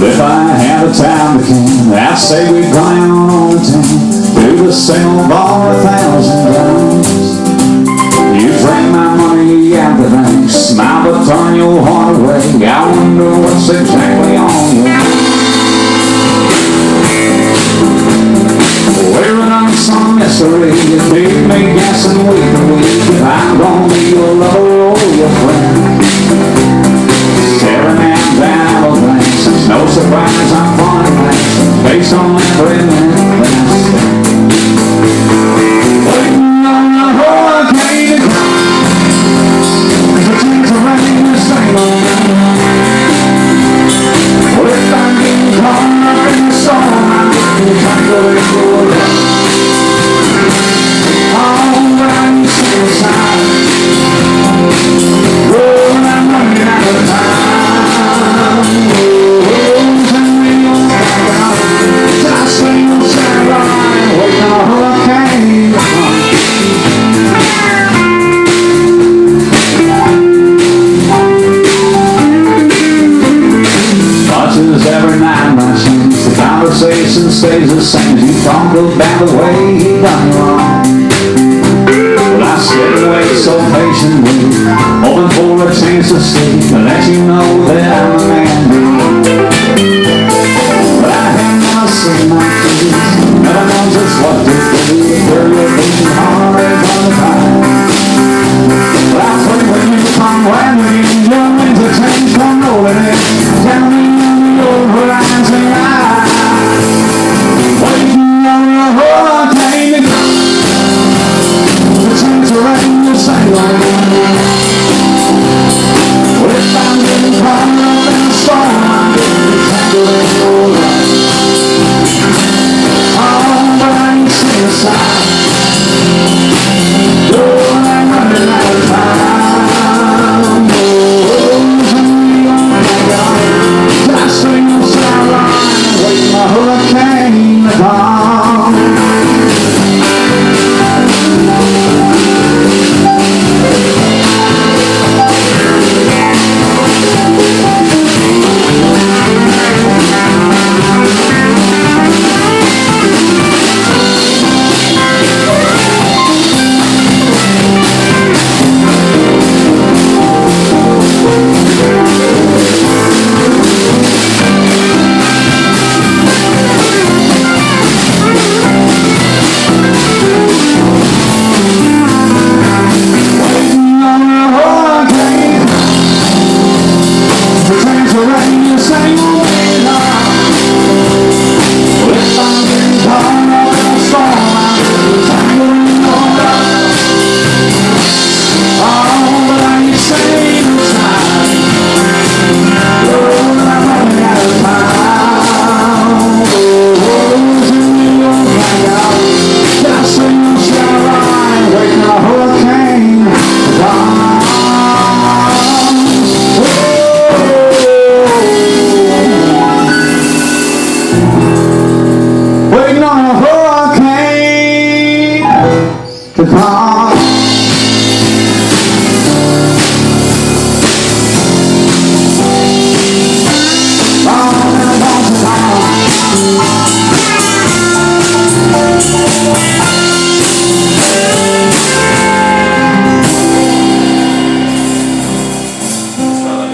If I had a time machine, I'd say we'd grind on the town, do the same old ball 1,000 times. You drain my money out the bank, smile but turn your heart away. I wonder what's exactly on your mind. We're an unsung mystery, you keep me guessing week to week if I'm gonna be your lover or your friend. Staring at down a glance, it's no surprise I'm funny man, based on every minute that I spend. Waiting on a hurricane to come, as it takes a rain to sing on. Well, if I'm getting caught up in the storm, I'm getting tangled in your love. All right, suicide, oh, I'm running out of time. Oh, send me on back out, I swing on sideline, waiting on a hurricane to come. Watches every night my shoes, the conversation stays the same as you talk about the way he done you wrong. Well, I sit and wait so patiently, hoping for a chance to see, to let you know that I'm a man. But I have not seen my face, never know just what to do. Girl, you're beating hard on the time. But I pray when you come, when your winter change come rolling in, tell me your horizon line, waiting on a hurricane to come. The change of rain to sail on. Well, if I'm getting caught up in a storm, I'm getting tangled in your life. Oh, but I ain't staying aside. Oh, I'm running out of time. Oh, send me on back out, I swing on sideline, waiting a hurricane to come. Rain